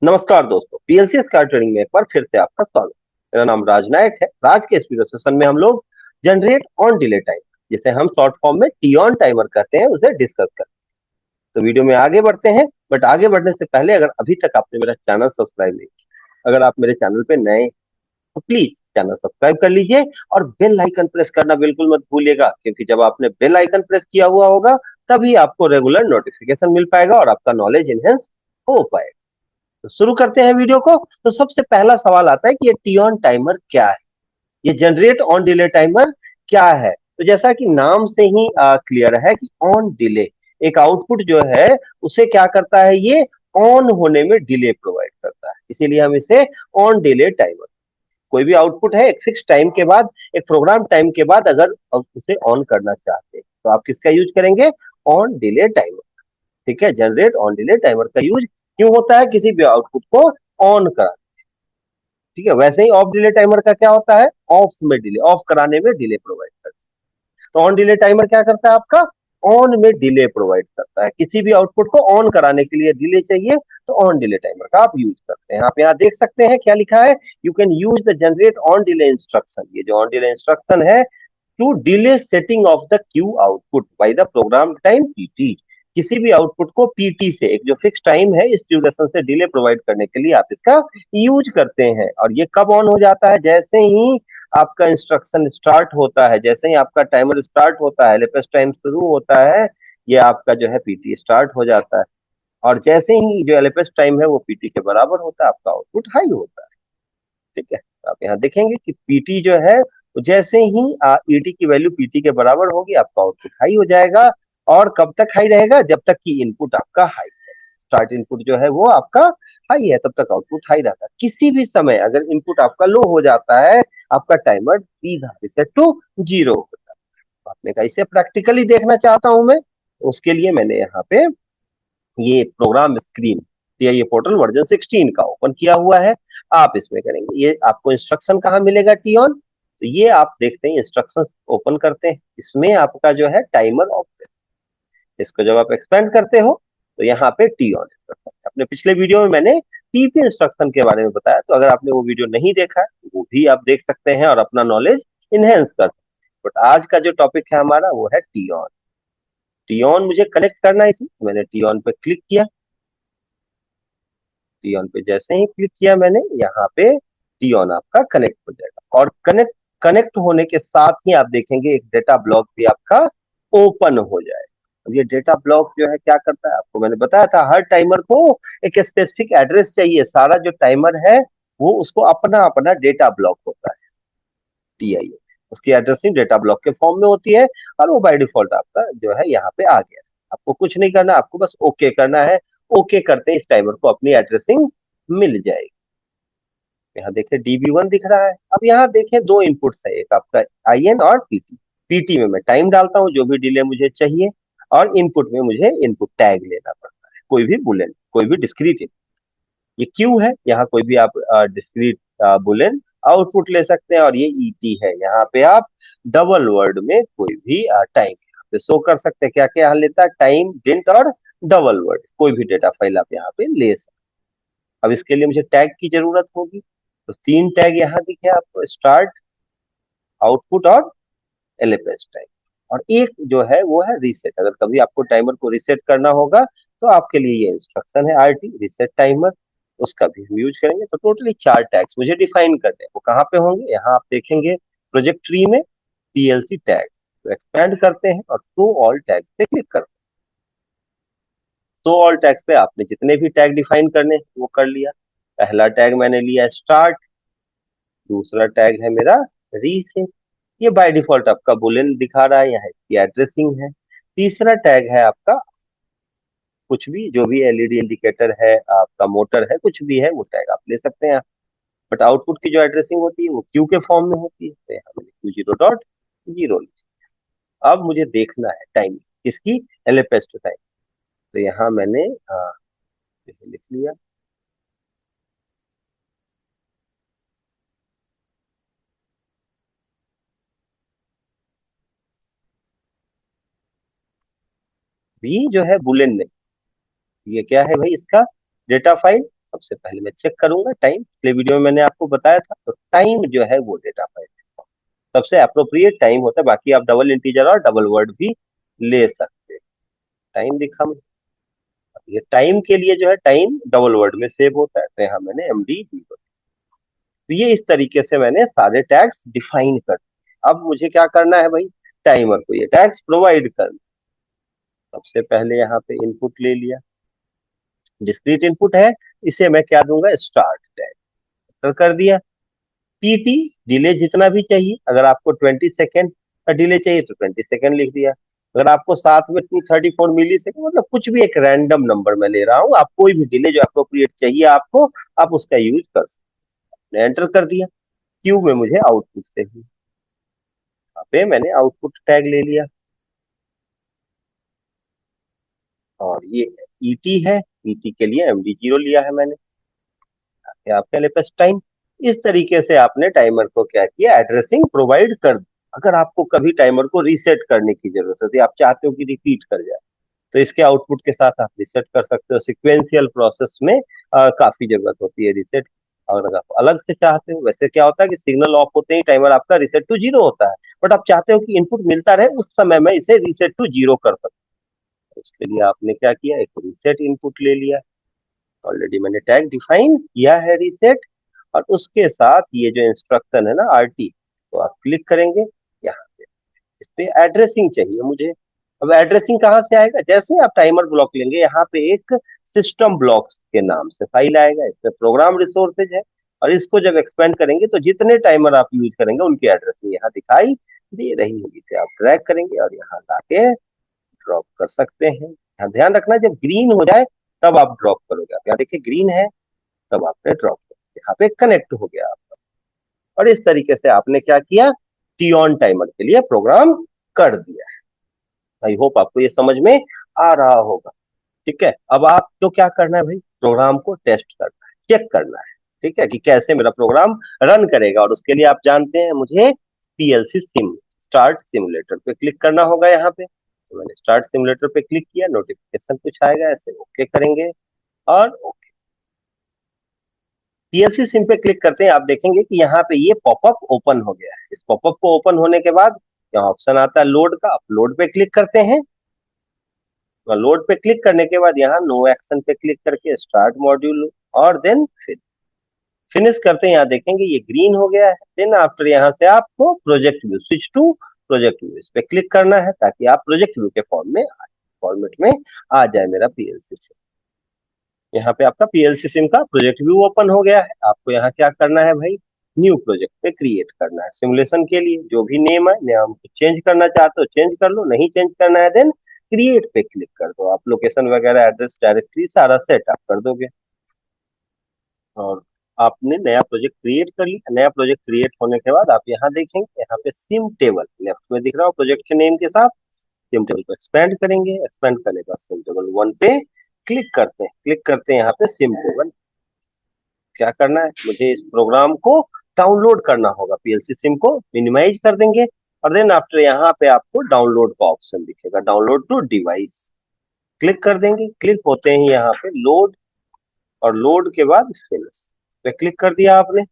नमस्कार दोस्तों, PLC star training में एक बार फिर से आपका स्वागत। मेरा नाम राज नायक है। आज के इस वीडियो सेशन में हम लोग जनरेट ऑन डिले टाइम, जिसे हम शॉर्ट फॉर्म में टी ऑन टाइमर कहते हैं, उसे डिस्कस करते हैं। तो वीडियो में आगे बढ़ते हैं, बट आगे बढ़ने से पहले अगर अभी तक आपने मेरा चैनल सब्सक्राइब नहीं किया, अगर आप मेरे चैनल पे नए हैं, तो प्लीज चैनल सब्सक्राइब कर लीजिए और बेल आइकन प्रेस करना बिल्कुल मत भूलिएगा, क्योंकि जब आपने बेल आइकन प्रेस किया हुआ होगा तभी आपको रेगुलर नोटिफिकेशन मिल पाएगा और आपका नॉलेज इनहेंस हो पाएगा। तो शुरू करते हैं वीडियो को। तो सबसे पहला सवाल आता है कि ये टी ऑन टाइमर क्या है, ये जनरेट ऑन डिले टाइमर क्या है। तो जैसा कि नाम से ही क्लियर है कि ऑन डिले, एक आउटपुट जो है उसे क्या करता है, ये ऑन होने में डिले प्रोवाइड करता है, इसीलिए हम इसे ऑन डिले टाइमर। कोई भी आउटपुट है एक फिक्स टाइम के बाद, एक प्रोग्राम टाइम के बाद अगर उसे ऑन करना चाहते हैं तो आप किसका यूज करेंगे, ऑन डिले टाइमर। ठीक है, जनरेट ऑन डिले टाइमर का यूज क्यों होता है, किसी भी आउटपुट को ऑन करा। ठीक है, वैसे ही ऑफ डिले टाइमर का क्या होता है, ऑफ में डिले, ऑफ कराने में डिले प्रोवाइड करता है। तो ऑन डिले टाइमर क्या करता है, आपका ऑन में डिले प्रोवाइड करता है। किसी भी आउटपुट को ऑन कराने के लिए डिले चाहिए तो ऑन डिले टाइमर का आप यूज करते हैं। आप यहाँ देख सकते हैं क्या लिखा है, you can use the generate on delay instruction. ये जो ऑन डिले इंस्ट्रक्शन है, to delay setting of the Q output by the program time PT. किसी भी आउटपुट को पीटी से, एक जो फिक्स टाइम है, इस ड्यूरेशन से डिले प्रोवाइड करने के लिए आप इसका यूज करते हैं। और ये कब ऑन हो जाता है, जैसे ही आपका इंस्ट्रक्शन स्टार्ट होता है, जैसे ही आपका टाइमर स्टार्ट होता है, एलएफएस टाइम शुरू होता है, ये आपका जो है पीटी स्टार्ट हो जाता है। और जैसे ही जो एलएफएस टाइम है वो पीटी के बराबर होता है, आपका आउटपुट हाई होता है। ठीक है, तो आप यहाँ देखेंगे कि पीटी जो है, जैसे ही ईटी की वैल्यू पीटी के बराबर होगी, आपका आउटपुट हाई हो जाएगा। और कब तक हाई रहेगा, जब तक कि इनपुट आपका हाई, स्टार्ट इनपुट जो है वो आपका हाई है, तब तक आउटपुट हाई रहता है। किसी भी समय अगर इनपुट आपका लो हो जाता है, आपका टाइमर सीधा रिसेट टू जीरो होता है। आपने कहा इसे प्रैक्टिकली देखना चाहता हूं मैं, उसके लिए मैंने यहाँ पे ये प्रोग्राम स्क्रीन या ये पोर्टल वर्जन 16 का ओपन किया हुआ है। आप इसमें करेंगे, ये आपको इंस्ट्रक्शन कहाँ मिलेगा, टी ऑन। तो ये आप देखते हैं, इंस्ट्रक्शंस ओपन करते हैं, इसमें आपका जो है टाइमर ऑफ, इसको जब आप एक्सपेंड करते हो तो यहाँ पे टी ऑन इंस्ट्रक्शन। अपने पिछले वीडियो में मैंने टीपी इंस्ट्रक्शन के बारे में बताया, तो अगर आपने वो वीडियो नहीं देखा है वो भी आप देख सकते हैं और अपना नॉलेज इनहेंस कर सकते हैं। बट आज का जो टॉपिक है हमारा वो है टी ऑन। टी ऑन मुझे कनेक्ट करना है, इसमें मैंने टी ऑन पे क्लिक किया। टी ऑन पे जैसे ही क्लिक किया मैंने, यहाँ पे टी ऑन आपका कनेक्ट हो जाएगा। और कनेक्ट कनेक्ट होने के साथ ही आप देखेंगे एक डेटा ब्लॉक भी आपका ओपन हो जाएगा। अब ये डेटा ब्लॉक जो है क्या करता है, आपको मैंने बताया था, हर टाइमर को एक स्पेसिफिक एड्रेस चाहिए। सारा जो टाइमर है वो उसको अपना अपना डेटा ब्लॉक होता है, टीआईए, उसकी एड्रेसिंग डेटा ब्लॉक के फॉर्म में होती है। और वो बाय डिफॉल्ट आपका जो है यहाँ पे आ गया। आपको कुछ नहीं करना, आपको बस ओके करना है। ओके करते ही इस टाइमर को अपनी एड्रेसिंग मिल जाएगी। यहाँ देखें DB1 दिख रहा है। अब यहाँ देखें दो इनपुट्स है, एक आपका IN और PT। PT में मैं टाइम डालता हूँ जो भी डिले मुझे चाहिए, और इनपुट में मुझे इनपुट टैग लेना पड़ता है, कोई भी बुलेन, कोई भी डिस्क्रीट। ये क्यू है, यहाँ कोई भी आप डिस्क्रीट बुलेन आउटपुट ले सकते हैं। और ये ET है, यहाँ पे आप डबल वर्ड में कोई भी टाइम यहाँ पे शो कर सकते हैं। क्या क्या यहाँ लेता है, टाइम, डिंट और डबल वर्ड, कोई भी डेटा फाइल आप यहाँ पे ले सकते हैं। अब इसके लिए मुझे टैग की जरूरत होगी, तो तीन टैग यहाँ दिखे आपको, स्टार्ट, आउटपुट और एलएफएस टैग। और एक जो है वो है रीसेट। अगर कभी आपको टाइमर को रीसेट करना होगा तो आपके लिए ये इंस्ट्रक्शन है, RT रीसेट टाइमर, उसका भी हम यूज करेंगे। तो टोटली चार टैग्स मुझे डिफाइन करने हैं। वो कहाँ पे होंगे, यहाँ आप देखेंगे प्रोजेक्ट ट्री में PLC टैग। तो एक्सपैंड करते हैं और शो ऑल टैग पे क्लिक करते हैं। शो ऑल टैग्स पे आपने जितने भी टैग डिफाइन करने हैं वो कर लिया। पहला टैग मैंने लिया स्टार्ट, दूसरा टैग है मेरा रीसेट, ये बाय डिफॉल्ट आपका बुलेन दिखा रहा है, यहाँ इसकी एड्रेसिंग है। तीसरा टैग है आपका कुछ भी, जो भी एलईडी इंडिकेटर है, आपका मोटर है, कुछ भी है, वो टैग आप ले सकते हैं। बट आउटपुट की जो एड्रेसिंग होती है वो क्यू के फॉर्म में होती है, तो यहाँ मैंने Q0.0। अब मुझे देखना है टाइम किसकी, LFS टू टाइम। तो यहाँ मैंने लिख लिया। बी जो है बुलेन में, ये क्या है भाई, इसका डेटा फाइल सबसे पहले मैं चेक करूंगा टाइम, पिछले वीडियो में मैंने आपको बताया था, तो टाइम जो है वो डेटा फाइल सबसे अप्रोप्रिएट टाइम होता है, बाकी आप डबल इंटीजर और डबल वर्ड भी ले सकते हैं। टाइम दिखा मुझे, ये टाइम के लिए जो है टाइम डबल वर्ड में सेव होता है, तो यहाँ मैंने MD 0। तो ये इस तरीके से मैंने सारे टैग्स डिफाइन कर दिए। अब मुझे क्या करना है भाई, टाइमर को ये टैग्स प्रोवाइड करना। सबसे पहले यहाँ पे इनपुट ले लिया, डिस्क्रीट इनपुट है, इसे मैं क्या दूंगा, स्टार्ट टैग तो कर दिया। PT डिले जितना भी चाहिए, अगर आपको 20 सेकेंड का डिले चाहिए तो 20 सेकेंड लिख दिया। अगर आपको साथ में 234 मिली सेकेंड, मतलब कुछ भी एक रैंडम नंबर मैं ले रहा हूँ, आप कोई भी डिले जो अप्रोप्रिएट चाहिए आपको, आप उसका यूज कर सकते हैं। एंटर कर दिया, क्यू में मुझे आउटपुट चाहिए, यहाँ पे मैंने आउटपुट टैग ले लिया, और ये ET है, ET के लिए MD 0 लिया है मैंने। आपके लिए पास टाइम, इस तरीके से आपने टाइमर को क्या किया, एड्रेसिंग प्रोवाइड कर दी। अगर आपको कभी टाइमर को रीसेट करने की जरूरत होती है, आप चाहते हो कि रिपीट कर जाए, तो इसके आउटपुट के साथ आप रीसेट कर सकते हो। सिक्वेंशियल प्रोसेस में काफी जरूरत होती है रीसेट। और अगर आप अलग से चाहते हो, वैसे क्या होता है कि सिग्नल ऑफ होते ही टाइमर आपका रीसेट टू 0 होता है, बट आप चाहते हो कि इनपुट मिलता रहे, उस समय में इसे रीसेट टू 0 कर सकते हो। इसके लिए आपने क्या किया, एक रीसेट इनपुट ले लिया, ऑलरेडी मैंने टैग डिफाइन किया है रीसेट, और उसके साथ ये जो इंस्ट्रक्शन है ना RT, तो आप क्लिक करेंगे यहाँ पे, इस पे एड्रेसिंग चाहिए मुझे। अब एड्रेसिंग कहाँ से आएगा, जैसे ही आप टाइमर ब्लॉक लेंगे, यहाँ पे एक सिस्टम ब्लॉक्स के नाम से फाइल आएगा, इसमें प्रोग्राम रिसोर्सेज है, और इसको जब एक्सपेंड करेंगे तो जितने टाइमर आप यूज करेंगे उनकी एड्रेसिंग यहाँ दिखाई दे रही होगी। इसे आप ड्रैग करेंगे और यहाँ लाके ड्रॉप कर सकते हैं। यहाँ ध्यान रखना, जब ग्रीन हो जाए तब आप ड्रॉप करोगे। आप यहाँ देखिए ग्रीन है, तब आपने ड्रॉप कर, यहाँ पे कनेक्ट हो गया आपका। और इस तरीके से आपने क्या किया, टी ऑन टाइमर के लिए प्रोग्राम कर दिया है। आई होप आपको ये समझ में आ रहा होगा। ठीक है, अब आपको क्या करना है भाई, प्रोग्राम को टेस्ट करना है, चेक करना है, ठीक है, कि कैसे मेरा प्रोग्राम रन करेगा। और उसके लिए आप जानते हैं मुझे PLC सिम स्टार्ट सिमुलेटर पे क्लिक करना होगा। यहाँ पे तो मैंने स्टार्ट सिमुलेटर पे क्लिक किया, नोटिफिकेशन कुछ आएगा, ऐसे ओके करेंगे, और PLC सिम पे क्लिक करते हैं, आप देखेंगे कि यहाँ पे ये पॉपअप ओपन हो गया है। इस पॉपअप को ओपन होने के बाद यहाँ ऑप्शन आता है लोड का, आप लोड पे क्लिक करते हैं, और लोड पे क्लिक करने के बाद यहाँ नो एक्शन पे क्लिक करके स्टार्ट मॉड्यूल, और देन फिनिश करते हैं। यहाँ देखेंगे ये ग्रीन हो गया है। देन आफ्टर यहाँ से आपको project view, switch to project view, इस पे क्लिक करना है, ताकि आप प्रोजेक्ट व्यू के फॉर्मेट में आ जाए मेरा PLC सिम। यहाँ पे आपका PLC सिम का प्रोजेक्ट व्यू ओपन हो गया है। आपको यहाँ क्या करना है भाई, न्यू प्रोजेक्ट पे क्रिएट करना है। सिमुलेशन के लिए जो भी नेम है, नाम चेंज करना चाहते हो चेंज कर लो, नहीं चेंज करना है देन क्रिएट पे क्लिक कर दो। आप लोकेशन वगैरह एड्रेस डायरेक्टरी सारा सेट आप कर दोगे, और आपने नया प्रोजेक्ट क्रिएट कर लिया। नया प्रोजेक्ट क्रिएट होने के बाद आप यहाँ देखेंगे, यहाँ पे सिम टेबल लेफ्ट में दिख रहा हो प्रोजेक्ट के नेम के साथ, सिम टेबल को एक्सपेंड करेंगे। एक्सपेंड करने के बाद सिम टेबल 1 पे क्लिक करते हैं यहाँ पे सिम टेबल। क्या करना है, मुझे इस प्रोग्राम को डाउनलोड करना होगा। PLC सिम को मिनिमाइज कर देंगे, और देन आफ्टर यहाँ पे आपको डाउनलोड का ऑप्शन दिखेगा, डाउनलोड टू डिवाइस, क्लिक कर देंगे। क्लिक होते ही यहाँ पे लोड, और लोड के बाद फिनिश पे क्लिक कर दिया आपने,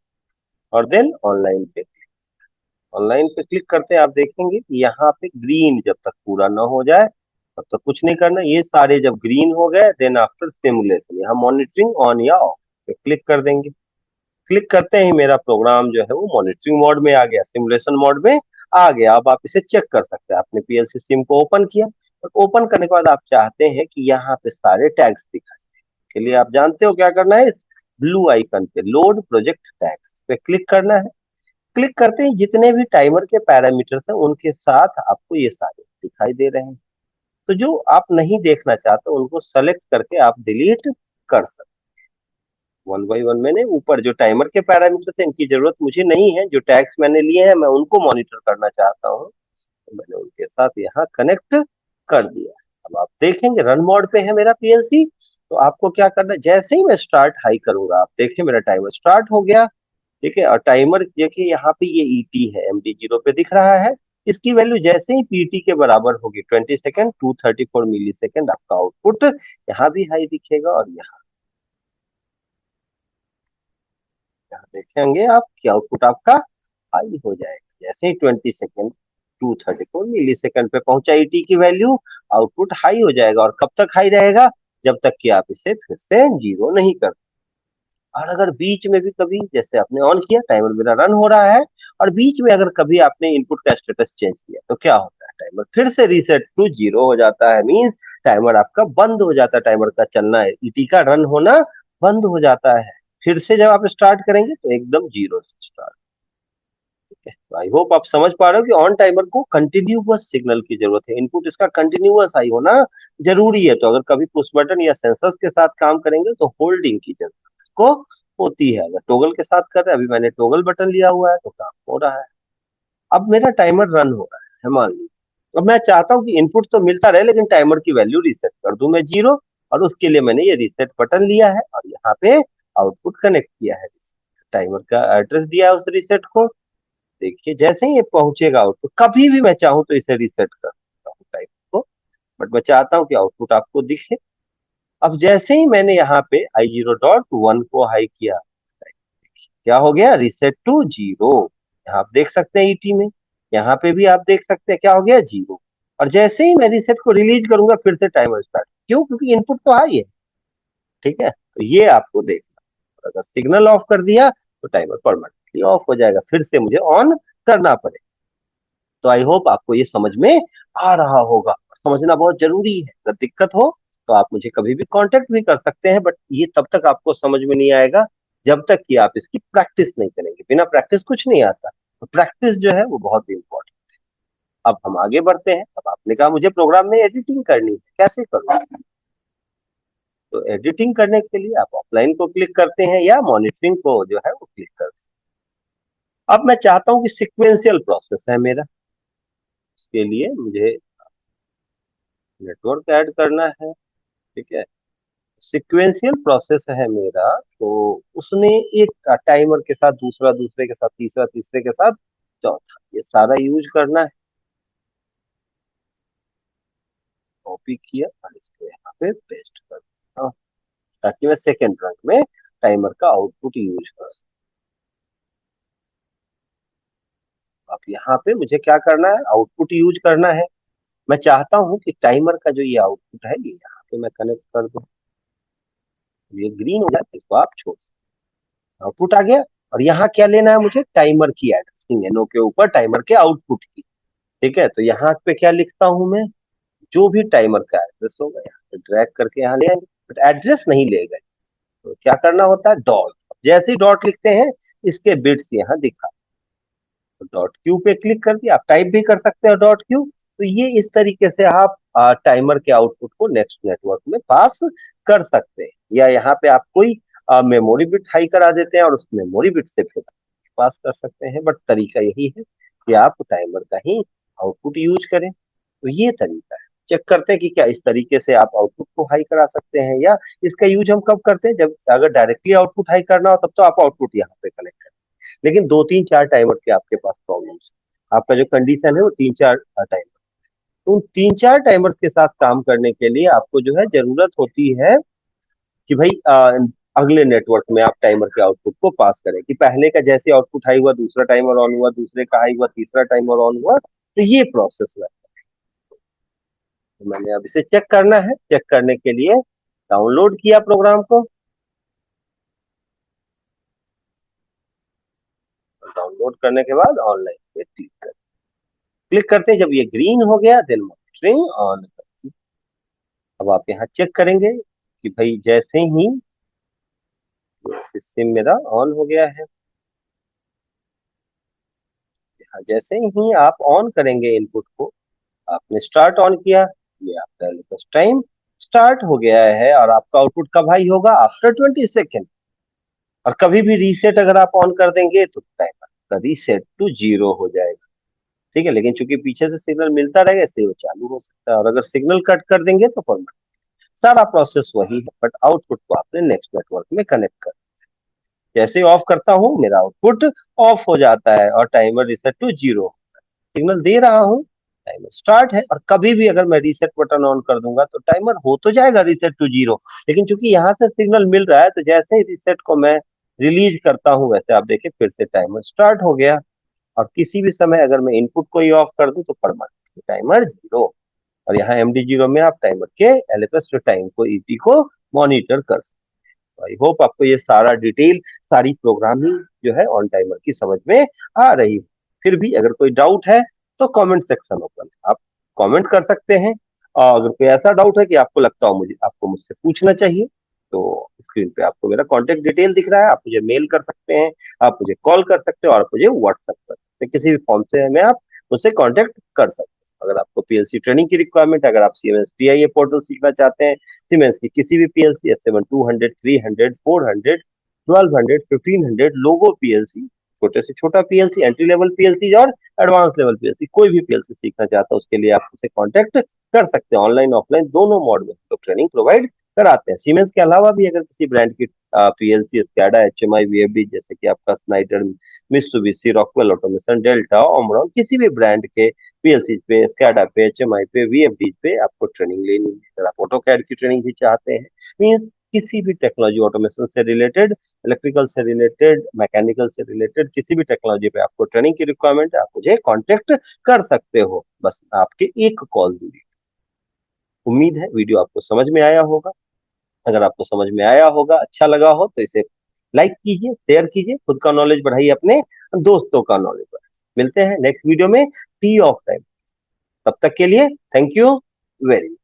और देन ऑनलाइन पे क्लिक करते हैं। आप देखेंगे कि यहाँ पे ग्रीन जब तक पूरा ना हो जाए तब तक कुछ नहीं करना। ये सारे जब ग्रीन हो गए, देन आफ्टर सिमुलेशन यहाँ मॉनिटरिंग ऑन या ऑफ पे क्लिक कर देंगे। क्लिक करते ही मेरा प्रोग्राम जो है वो मॉनिटरिंग मोड में आ गया, सिमुलेशन मोड में आ गया। अब आप इसे चेक कर सकते हैं। आपने PLC सिम को ओपन किया, और ओपन करने के बाद आप चाहते हैं कि यहाँ पे सारे टैग्स दिखाई के लिए आप जानते हो क्या करना है, इस ब्लू आइकन पे लोड प्रोजेक्ट टैग्स पे क्लिक करना है। क्लिक करते ही जितने भी टाइमर के पैरामीटर्स हैं उनके साथ आपको ये सारे दिखाई दे रहे हैं। तो जो आप नहीं देखना चाहते उनको सेलेक्ट करके आप डिलीट कर सकते। वन बाई वन मैंने ऊपर जो टाइमर के पैरामीटर्स हैं इनकी जरूरत मुझे नहीं है, जो टैग्स मैंने लिए हैं मैं उनको मॉनिटर करना चाहता हूँ, तो मैंने उनके साथ यहाँ कनेक्ट कर दिया। अब आप देखेंगे रन मोड पे है मेरा PLC, तो आपको क्या करना है, जैसे ही मैं स्टार्ट हाई करूंगा, आप देखिए मेरा टाइमर स्टार्ट हो गया। ठीक है, और टाइमर देखिए यहाँ पे ये ET है, MD 0 पे दिख रहा है। इसकी वैल्यू जैसे ही PT के बराबर होगी 20 सेकेंड 234 मिली सेकेंड, आपका आउटपुट यहाँ भी हाई दिखेगा और यहाँ यहाँ देखेंगे आप कि आउटपुट आपका हाई हो जाएगा। जैसे ही 20 सेकेंड 234 मिली सेकेंड पे पहुंचा ईटी की वैल्यू, आउटपुट हाई हो जाएगा। और कब तक हाई रहेगा? जब तक कि आप इसे फिर से जीरो नहीं कर। और अगर बीच में भी कभी, जैसे आपने ऑन किया, टाइमर मेरा रन हो रहा है, और बीच में अगर कभी आपने इनपुट का स्टेटस चेंज किया, तो क्या होता है? टाइमर फिर से रीसेट टू जीरो हो जाता है। मींस टाइमर आपका बंद हो जाता है, टाइमर का चलना है, ईटी का रन होना बंद हो जाता है। फिर से जब आप स्टार्ट करेंगे तो एकदम जीरो से स्टार्ट। ठीक है, तो आई होप आप समझ पा रहे हो कि ऑन टाइमर को कंटिन्यूअस सिग्नल की जरूरत है, इनपुट इसका कंटिन्यूअस हाई होना जरूरी है। तो अगर कभी पुश बटन या सेंसर्स के साथ काम करेंगे तो होल्डिंग की जरूरत को होती है। अगर टोगल के साथ कर रहे हैं, अभी मैंने टोगल बटन लिया हुआ है तो काम हो रहा है। अब मेरा टाइमर रन हो रहा है मान लीजिए। अब मैं चाहता हूं कि इनपुट तो मिलता रहे लेकिन टाइमर की वैल्यू रीसेट कर दूं मैं जीरो। और उसके लिए मैंने ये रीसेट बटन लिया है और यहाँ पे आउटपुट कनेक्ट किया है, टाइमर का एड्रेस दिया है उस रीसेट को। देखिए जैसे ही ये पहुंचेगा आउटपुट, कभी भी मैं चाहूं तो इसे रीसेट कर सकता हूँ टाइप को, बट मैं चाहता हूं कि आउटपुट आपको दिखे। अब जैसे ही मैंने यहाँ पे I0.1 को हाई किया, क्या हो गया? Reset to zero. यहाँ आप देख सकते हैं ईटी में, यहाँ पे भी आप देख सकते हैं क्या हो गया? जीरो। और जैसे ही मैं रीसेट को रिलीज करूंगा फिर से टाइमर स्टार्ट। क्यों? क्योंकि इनपुट तो हाई है। ठीक है, तो ये आपको देखना। अगर सिग्नल ऑफ कर दिया तो टाइमर परमानेंटली ऑफ हो जाएगा, फिर से मुझे ऑन करना पड़ेगा। तो आई होप आपको ये समझ में आ रहा होगा। समझना बहुत जरूरी है। अगर दिक्कत हो तो आप मुझे कभी भी कांटेक्ट भी कर सकते हैं, बट ये तब तक आपको समझ में नहीं आएगा जब तक कि आप इसकी प्रैक्टिस नहीं करेंगे। बिना प्रैक्टिस कुछ नहीं आता, तो प्रैक्टिस जो है वो बहुत इंपॉर्टेंट। अब हम आगे बढ़ते हैं। अब आपने कहा मुझे प्रोग्राम में एडिटिंग करनी है, कैसे करूँ? तो एडिटिंग करने के लिए आप ऑफलाइन को क्लिक करते हैं या मॉनिटरिंग को जो है वो क्लिक करते हैं। अब मैं चाहता हूं कि सिक्वेंशियल प्रोसेस है मेरा, इसके लिए मुझे नेटवर्क ऐड करना है। ठीक है, सिक्वेंशियल प्रोसेस है मेरा, तो उसने एक टाइमर के साथ दूसरा, दूसरे के साथ तीसरा, तीसरे के साथ चौथा, ये सारा यूज करना है। कॉपी किया और इसको यहाँ पे पेस्ट कर दिया, ताकि मैं सेकेंड रन में टाइमर का आउटपुट यूज कर सकूं। अब यहाँ पे मुझे क्या करना है? आउटपुट यूज करना है। मैं चाहता हूं कि टाइमर का जो ये आउटपुट है, ये यहाँ पे मैं कनेक्ट कर दूं। ये ग्रीन हो जाए इसको आप छोड़, आउटपुट आ गया। और यहाँ क्या लेना है मुझे? टाइमर की एड्रेसिंग, एनो के ऊपर टाइमर के आउटपुट की। ठीक है, तो यहाँ पे क्या लिखता हूं मैं? जो भी टाइमर का एड्रेस होगा यहाँ पे ड्रैग करके यहाँ ले आएंगे, बट एड्रेस नहीं ले गए। तो क्या करना होता है? डॉट। जैसे ही डॉट लिखते हैं इसके बिट्स यहाँ दिखा, तो डॉट क्यू पे क्लिक कर दिया। आप टाइप भी कर सकते हो डॉट क्यू। तो ये इस तरीके से आप टाइमर के आउटपुट को नेक्स्ट नेटवर्क में पास कर सकते हैं। या यहाँ पे आप कोई मेमोरी बिट हाई करा देते हैं और उस मेमोरी बिट से फिर पास कर सकते हैं। बट तरीका यही है कि आप टाइमर का ही आउटपुट यूज करें। तो ये तरीका है। चेक करते हैं कि क्या इस तरीके से आप आउटपुट को हाई करा सकते हैं, या इसका यूज हम कब करते हैं? जब अगर डायरेक्टली आउटपुट हाई करना हो तब तो आप आउटपुट यहाँ पे कनेक्ट करें। लेकिन दो तीन चार टाइमर के आपके पास प्रॉब्लम्स, आपका जो कंडीशन है वो तीन चार टाइमर, तो उन तीन चार टाइमर्स के साथ काम करने के लिए आपको जो है जरूरत होती है कि भाई अगले नेटवर्क में आप टाइमर के आउटपुट को पास करें। कि पहले का जैसे आउटपुट हाई हुआ दूसरा टाइमर ऑन हुआ, दूसरे का हाई हुआ तीसरा टाइमर ऑन हुआ, तो ये प्रोसेस है। तो मैंने अब इसे चेक करना है। चेक करने के लिए डाउनलोड किया प्रोग्राम को, डाउनलोड करने के बाद ऑनलाइन पे क्लिक करते हैं। जब ये ग्रीन हो गया देन मॉनिटरिंग ऑन। अब आप यहाँ चेक करेंगे कि भाई जैसे ही सिस्टम मेरा ऑन हो गया है, यहाँ जैसे ही आप ऑन करेंगे इनपुट को, आपने स्टार्ट ऑन किया, ये आपका एलिपस टाइम स्टार्ट हो गया है। और आपका आउटपुट कब हाई होगा? After 20 second. और कभी भी रीसेट अगर आप ऑन कर देंगे तो टाइमर का रीसेट टू जीरो हो जाएगा। ठीक है, लेकिन चूंकि पीछे से सिग्नल मिलता रहेगा इसलिए वो चालू हो सकता है। और अगर सिग्नल कट कर देंगे तो परमानेंट, सारा प्रोसेस वही है, बट आउटपुट को आपने नेक्स्ट नेटवर्क में कनेक्ट कर। जैसे ही ऑफ करता हूं मेरा आउटपुट ऑफ हो जाता है और timer reset to zero. Signal दे रहा हूं, टाइमर स्टार्ट है। और कभी भी अगर मैं रीसेट बटन ऑन कर दूंगा तो टाइमर हो तो जाएगा रीसेट टू जीरो, लेकिन चूंकि यहां से सिग्नल मिल रहा है तो जैसे ही रीसेट को मैं रिलीज करता हूं वैसे आप देखिए फिर से टाइमर स्टार्ट हो गया। और किसी भी समय अगर मैं इनपुट को ही ऑफ कर दूं तो परमानेंट टाइमर जीरो। और यहाँ MD0 में आप टाइमर के LFS टाइम को ET को मॉनिटर कर सकते हैं। आई होप आपको ये सारा डिटेल, सारी प्रोग्रामिंग जो है ऑन टाइमर की समझ में आ रही है। फिर भी अगर कोई डाउट है तो कमेंट सेक्शन ओपन है, आप कमेंट कर सकते हैं। और अगर कोई ऐसा डाउट है कि आपको लगता हो मुझे आपको मुझसे पूछना चाहिए, तो स्क्रीन पे आपको मेरा कॉन्टेक्ट डिटेल दिख रहा है, आप मुझे मेल कर सकते हैं, आप मुझे कॉल कर सकते हो और आप मुझे व्हाट्सएप कर सकते हैं। किसी भी फॉर्म से हमें आप मुझसे कॉन्टेक्ट कर सकते हैं। अगर आपको PLC ट्रेनिंग की रिक्वायरमेंट, अगर आप Siemens TIA पोर्टल सीखना चाहते हैं, Siemens की किसी भी PLC S7 200 300 400 1200 1500 लोगो PLC, छोटे से छोटा PLC, एंट्री लेवल PLC और एडवांस लेवल PLC, कोई भी PLC सीखना चाहता है उसके लिए आप मुझसे कॉन्टेक्ट कर सकते हैं। ऑनलाइन ऑफलाइन दोनों मोड में तो ट्रेनिंग प्रोवाइड कराते हैं। सीमेंस के अलावा भी अगर किसी ब्रांड की PLC, स्कैडा, HMI, VFD जैसे कि आपका Snyder, Mitsubishi, Rockwell automation, delta, Omron, किसी भी ब्रांड के PLC पे, स्कैडा पे, HMI पे, VFD पे आपको ट्रेनिंग लेनी है। अगर आप ऑटो कैड की ट्रेनिंग भी चाहते हैं, मीन्स किसी भी टेक्नोलॉजी ऑटोमेशन से रिलेटेड, इलेक्ट्रिकल से रिलेटेड, मैकेनिकल से रिलेटेड किसी भी टेक्नोलॉजी पे आपको ट्रेनिंग की रिक्वायरमेंट है, आप मुझे कॉन्टेक्ट कर सकते हो। बस आपके एक कॉल दूरी। उम्मीद है वीडियो आपको समझ में आया होगा। अगर आपको समझ में आया होगा, अच्छा लगा हो तो इसे लाइक कीजिए, शेयर कीजिए, खुद का नॉलेज बढ़ाइए, अपने दोस्तों का नॉलेज बढ़ाइए। मिलते हैं नेक्स्ट वीडियो में टी ऑफ टाइम। तब तक के लिए थैंक यू वेरी मच।